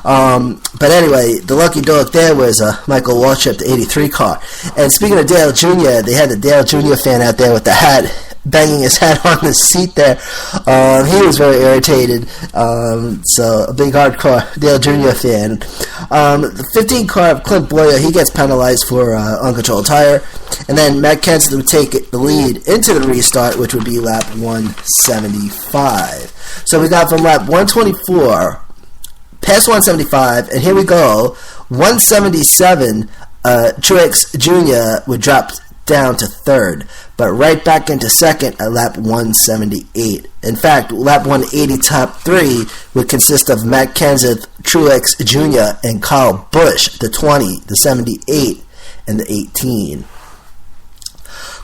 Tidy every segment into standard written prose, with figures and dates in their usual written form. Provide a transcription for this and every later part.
But anyway, the lucky dog there was Michael Waltrip, the 83 car. And speaking of Dale Jr., they had the Dale Jr. fan out there with the hat, banging his hat on the seat there. He was very irritated. So a big hardcore Dale Jr. fan. The 15 car of Clint Boyer, he gets penalized for uncontrolled tire. And then Matt Kenseth would take the lead into the restart, which would be lap 175. So we got from lap 124 past 175, and here we go. 177, Truex Jr. would drop down to third, but right back into second at lap 178. In fact, lap 180 top three would consist of Matt Kenseth, Truex Jr., and Kyle Busch, the 20, the 78, and the 18.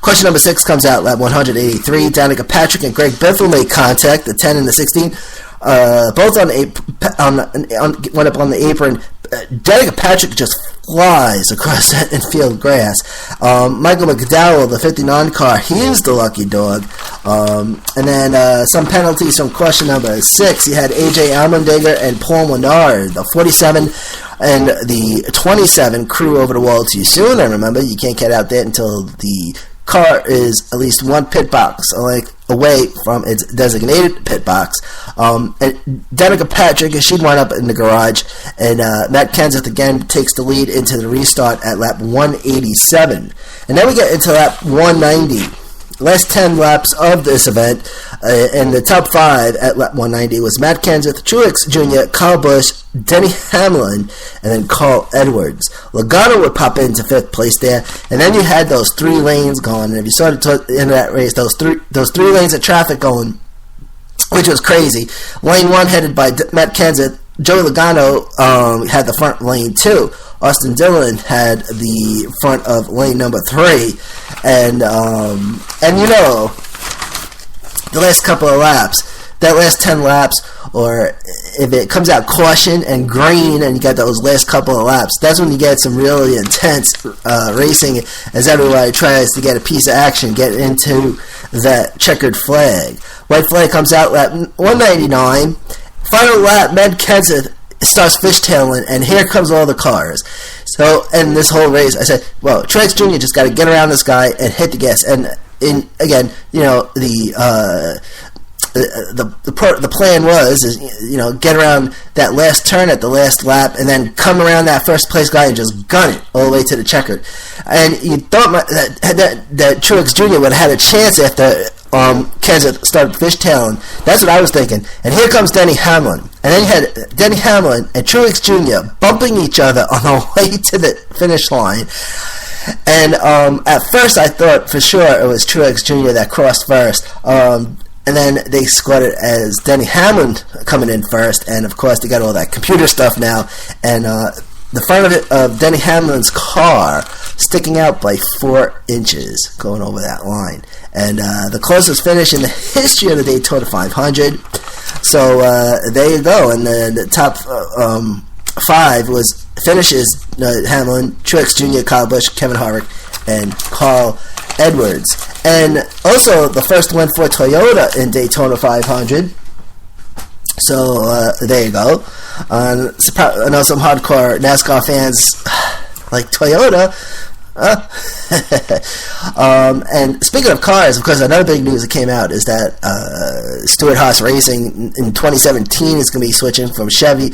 Question number 6 comes out lap 183. Danica Patrick and Greg Biffle made contact, the 10 and the 16. Both went up on the apron. Danica Patrick just flies across that infield grass. Michael McDowell, the 59 car, he is the lucky dog. And then some penalties from question number 6. You had AJ Allmendinger and Paul Menard, the 47 and the 27, crew over the wall too soon. And remember, you can't get out there until the car is at least one pit box away from its designated pit box. And Danica Patrick, she'd wind up in the garage, and Matt Kenseth again takes the lead into the restart at lap 187. And then we get into lap 190. Last 10 laps of this event, and the top 5 at lap 190 was Matt Kenseth, Truex Jr., Kyle Busch, Denny Hamlin, and then Carl Edwards. Logano would pop into 5th place there, and then you had those 3 lanes going. And if you saw the end of that race, those three lanes of traffic going, which was crazy. Lane 1 headed by Matt Kenseth. Joey Logano had the front lane 2. Austin Dillon had the front of lane number 3, and you know, the last couple of laps, that last 10 laps, or if it comes out caution and green and you got those last couple of laps, that's when you get some really intense racing as everybody tries to get a piece of action, get into that checkered flag. White flag comes out lap 199. Final lap, Matt Kenseth starts fishtailing, and here comes all the cars. So, and this whole race, I said, well, Truex Jr. just got to get around this guy and hit the gas. And again, you know, the plan was, you know, get around that last turn at the last lap, and then come around that first place guy and just gun it all the way to the checkered. And you thought that Truex Jr. would have had a chance after Kenseth started fishtailing. That's what I was thinking. And here comes Denny Hamlin. And then you had Denny Hamlin and Truex Jr. bumping each other on the way to the finish line. And at first I thought for sure it was Truex Jr. that crossed first. And then they scored it as Denny Hamlin coming in first. And of course they got all that computer stuff now. And the front of Denny Hamlin's car sticking out by 4 inches going over that line. And the closest finish in the history of the Daytona 500. So there you go. And the top 5 finishes Hamlin, Truex Jr., Kyle Busch, Kevin Harvick, and Carl Edwards. And also the first win for Toyota in Daytona 500. So there you go. I know some hardcore NASCAR fans like Toyota. And speaking of cars, of course, another big news that came out is that Stewart-Haas Racing in 2017 is going to be switching from Chevy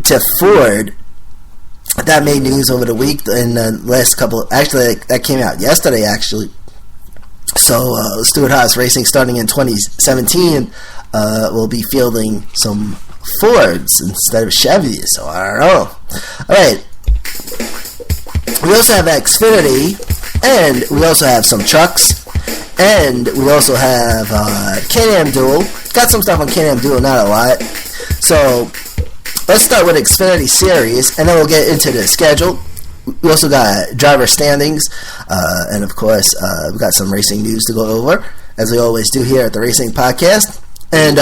to Ford. That made news over the week in the last couple. Actually, that came out yesterday. Actually, so Stewart-Haas Racing starting in 2017 will be fielding some Fords instead of Chevys. So I don't know. All right. We also have Xfinity, and we also have some trucks, and we also have Can-Am Duel. Got some stuff on Can-Am Duel, not a lot. So let's start with Xfinity Series, and then we'll get into the schedule. We also got driver standings, and of course, we've got some racing news to go over, as we always do here at the Racing Podcast. And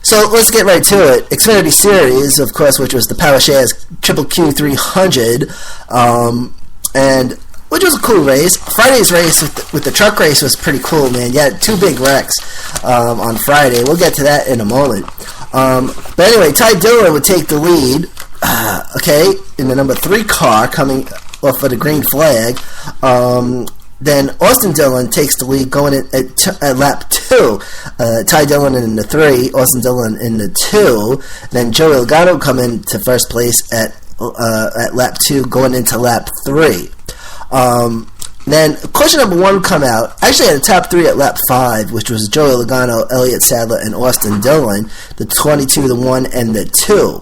so let's get right to it. Xfinity Series, of course, which was the Power Shares Triple Q 300, and which was a cool race. Friday's race with the truck race was pretty cool, man. You had 2 big wrecks on Friday. We'll get to that in a moment. But anyway, Ty Dillon would take the lead, in the number 3 car coming off of the green flag. Then Austin Dillon takes the lead going at lap 2. Ty Dillon in the 3, Austin Dillon in the 2. Then Joey Logano come into first place at lap 2 going into lap 3. Then question number 1 come out. Actually had a top 3 at lap 5, which was Joey Logano, Elliott Sadler, and Austin Dillon. The 22, the 1, and the 2.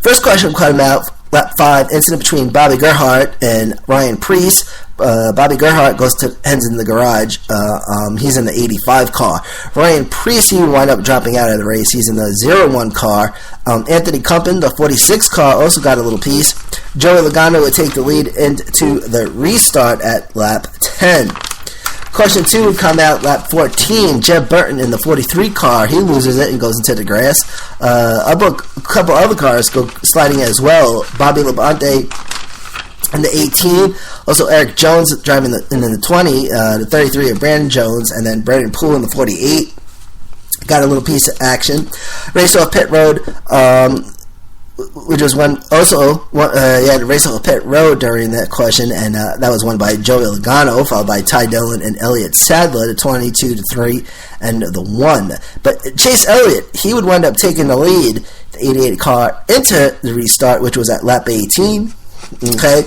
First question come out. Lap 5, incident between Bobby Gerhart and Ryan Preece. Bobby Gerhart heads in the garage. He's in the 85 car. Ryan Preece, he wind up dropping out of the race. He's in the 01 car. Anthony Cumpin, the 46 car, also got a little piece. Joey Logano would take the lead into the restart at lap 10. Question 2 would come out lap 14. Jeb Burton in the 43 car. He loses it and goes into the grass. A couple other cars go sliding as well. Bobby Labonte in the 18. Also Eric Jones driving in the 20. The 33 of Brandon Jones. And then Brendan Poole in the 48. Got a little piece of action. Race off pit road. Which was race off pit road during that question, and that was won by Joey Logano, followed by Ty Dillon and Elliott Sadler, the 22, the 3, and the 1. But Chase Elliott, he would wind up taking the lead, the 88 car, into the restart, which was at lap 18. Okay,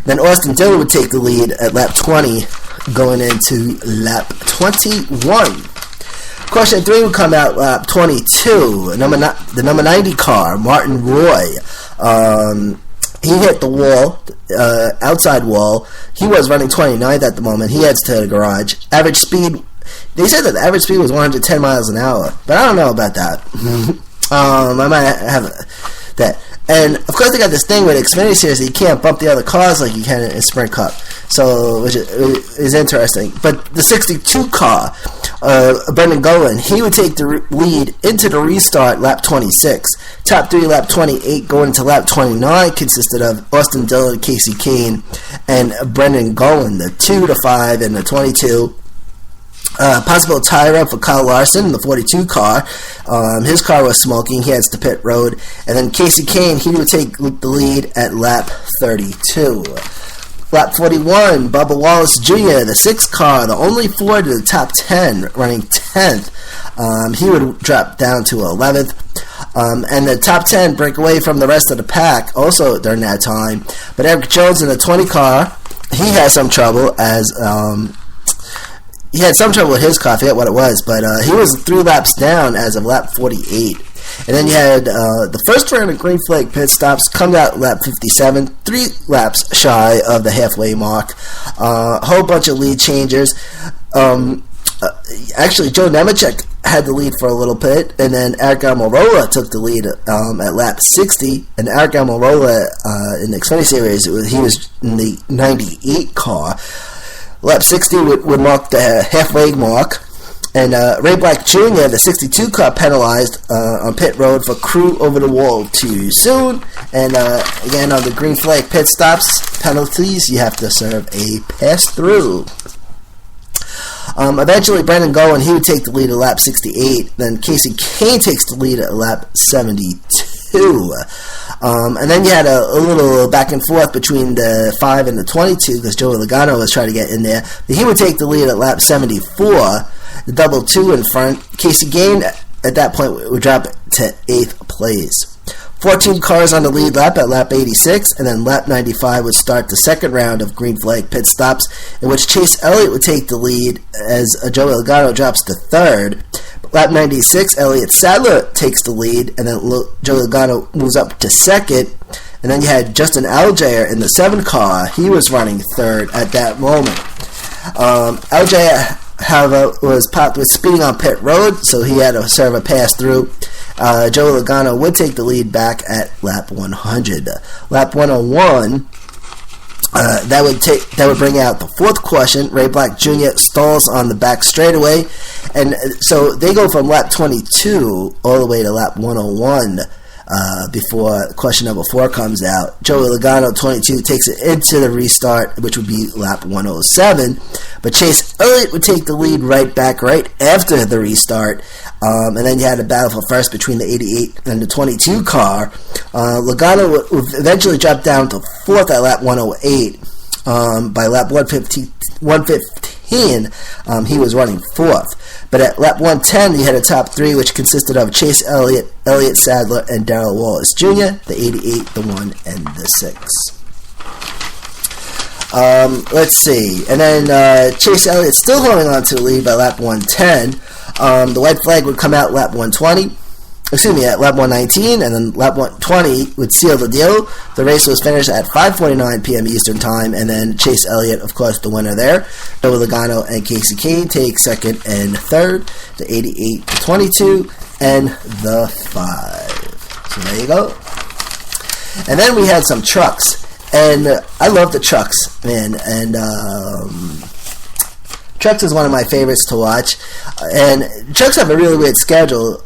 then Austin Dillon would take the lead at lap 20, going into lap 21. Question 3 would come out lap 22. The number 90 car, Martin Roy. He hit the wall, outside wall. He was running 29th at the moment. He heads to the garage. Average speed, they said that the average speed was 110 miles an hour, but I don't know about that. I might have that. And of course they got this thing with Xfinity Series that you can't bump the other cars like you can in Sprint Cup, so which is interesting. But the 62 car, Brendan Golan, he would take the lead into the restart lap 26. Top 3 lap 28 going into lap 29 consisted of Austin Dillon, Casey Kane, and Brendan Golan. The 2, the 5, and the 22. Possible tire-up for Kyle Larson in the 42 car. His car was smoking. He heads to pit road. And then Casey Kane, he would take the lead at lap 32. Lap 41, Bubba Wallace Jr., the 6 car, the only Ford to the top 10, running 10th. He would drop down to 11th. And the top 10 break away from the rest of the pack also during that time. But Eric Jones in the 20 car, he had some trouble as... he had some trouble with his car, I forget what it was, but he was 3 laps down as of lap 48. And then you had the first round of green flag pit stops come out lap 57, 3 laps shy of the halfway mark. A whole bunch of lead changers. Actually, Joe Nemechek had the lead for a little bit, and then Eric Almirola took the lead at lap 60. And Eric Almirola in the Xfinity Series, he was in the 98 car. Lap 60 would mark the halfway mark. And Ray Black Jr., the 62 car, penalized on pit road for crew over the wall too soon. And again, on the green flag pit stops penalties, you have to serve a pass-through. Eventually, Brendan Golan, he would take the lead at lap 68. Then Casey Kane takes the lead at lap 72. And then you had a little back and forth between the 5 and the 22 because Joey Logano was trying to get in there. But he would take the lead at lap 74. The double 2 in front. Casey Kane at that point would drop to 8th place. 14 cars on the lead lap at lap 86, and then lap 95 would start the second round of green flag pit stops, in which Chase Elliott would take the lead as Joey Logano drops to 3rd. Lap 96, Elliott Sadler takes the lead, and then Joey Logano moves up to 2nd. And then you had Justin Allgaier in the 7 car. He was running 3rd at that moment. Allgaier, however, was speeding on pit road, so he had to serve a pass through. Joey Logano would take the lead back at lap 100. Lap 101, that would bring out the 4th question. Ray Black Jr. stalls on the back straightaway, and so they go from lap 22 all the way to lap 101. before question number 4 comes out. Joey Logano, 22, takes it into the restart, which would be lap 107. But Chase Elliott would take the lead right back right after the restart. And then you had a battle for first between the 88 and the 22 car. Logano would eventually drop down to 4th at lap 108. By lap 115, he was running 4th. But at lap 110, you had a top 3, which consisted of Chase Elliott, Elliott Sadler, and Darrell Wallace Jr., the 88, the 1, and the 6. Let's see. And then Chase Elliott still holding on to the lead by lap 110. The white flag would come out lap 120. At lap 119, and then lap 120 would seal the deal. The race was finished at 5:49 p.m. Eastern Time, and then Chase Elliott, of course, the winner there. Joey Logano and Casey Kane take second and third, the 88, the 22, and the 5. So there you go. And then we had some trucks, and I love the trucks, man, and trucks is one of my favorites to watch, and trucks have a really weird schedule.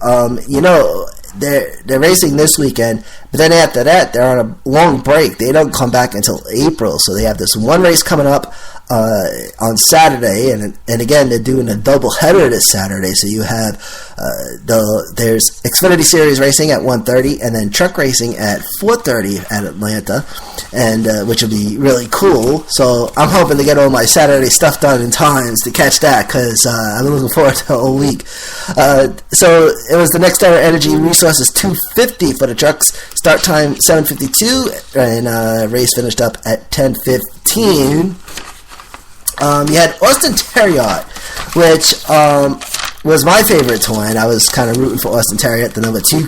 They're racing this weekend, but then after that they're on a long break. They don't come back until April, so they have this one race coming up on Saturday, and again they're doing a double header this Saturday. So you have there's Xfinity Series racing at 1:30, and then truck racing at 4:30 at Atlanta, and which will be really cool. So I'm hoping to get all my Saturday stuff done in times to catch that, because I've been looking forward to the whole week. So it was the Next Era Energy Resources 250 for the trucks. Start time 7:52, and race finished up at 10:15. You had Austin Terriot, which was my favorite to win. I was kind of rooting for Austin Terriot, the number 2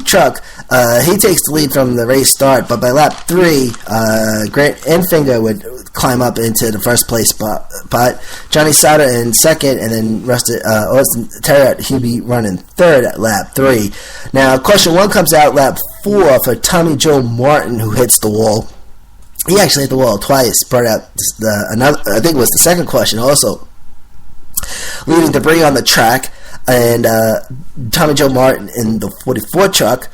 truck. He takes the lead from the race start, but by lap 3, Grant Enfinger would climb up into the first place spot. But Johnny Sauter in second, and then Austin Terriot, he'd be running third at lap 3. Now, question 1 comes out lap 4 for Tommy Joe Martin, who hits the wall. He actually hit the wall twice, brought out another, I think it was the second question also, leaving debris on the track, and Tommy Joe Martin in the 44 truck.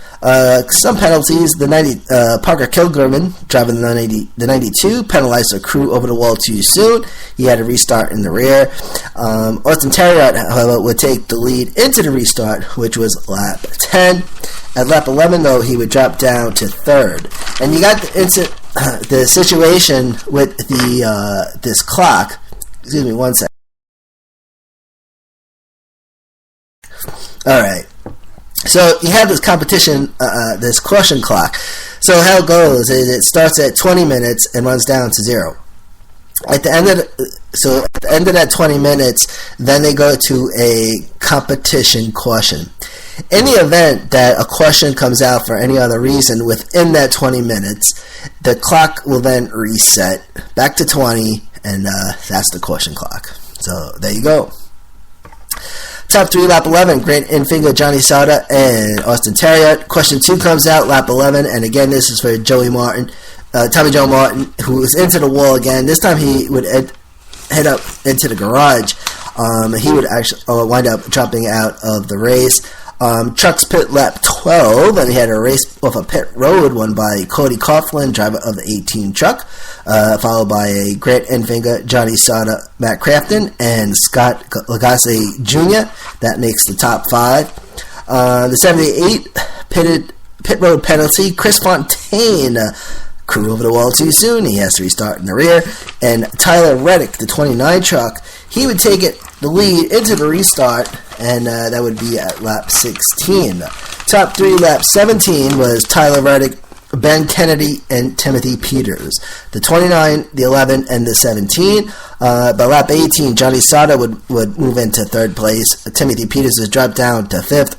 Some penalties. The 90 Parker Kilgerman, driving the 92, penalized the crew over the wall too soon. He had to restart in the rear. Austin Terriot, however, would take the lead into the restart, which was lap 10. At lap 11, though, he would drop down to third. And you got the situation with this clock. Excuse me, one second. All right. So you have this competition, this caution clock. So how it goes is it starts at 20 minutes and runs down to 0. At the end of that 20 minutes, then they go to a competition caution. In the event that a caution comes out for any other reason within that 20 minutes, the clock will then reset back to 20, and that's the caution clock. So there you go. Top 3, lap 11, Grant Enfinger, Johnny Sauter, and Austin Terriot. Question 2 comes out, lap 11, and again, this is for Tommy Joe Martin, who was into the wall again. This time he would head up into the garage. He would actually wind up dropping out of the race. Trucks pit lap 12, and he had a race off a pit road won by Cody Coughlin, driver of the 18 truck, followed by a Grant Enfinger, Johnny Sauter, Matt Crafton, and Scott Lagasse Jr. That makes the top 5. The 78 pit road penalty, Chris Fontaine, crew over the wall too soon. He has to restart in the rear. And Tyler Reddick, the 29 truck, he would take the lead into the restart, and that would be at lap 16. Top 3, lap 17 was Tyler Reddick, Ben Kennedy, and Timothy Peters. The 29, the 11, and the 17. By lap 18, Johnny Sauter would move into third place. Timothy Peters would drop down to 5th.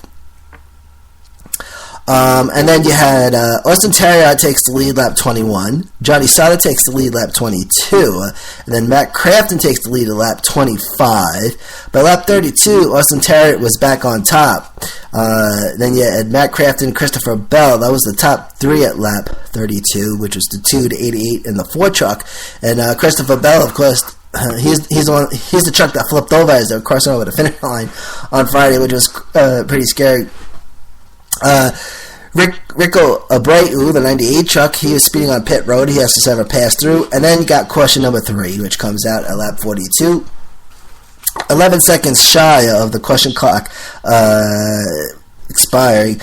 And then you had Austin Terriot takes the lead lap 21. Johnny Sauter takes the lead lap 22. And then Matt Crafton takes the lead at lap 25. By lap 32, Austin Terriot was back on top. Then you had Matt Crafton, Christopher Bell. That was the top 3 at lap 32, which was the 2, the 88, and the 4 truck. And Christopher Bell, of course, he's the truck that flipped over as they were crossing over the finish line on Friday, which was pretty scary. Rico Abreu, the 98 truck, he was speeding on pit road. He has to send a pass through. And then you got caution number 3, which comes out at lap 42. 11 seconds shy of the caution clock expiring.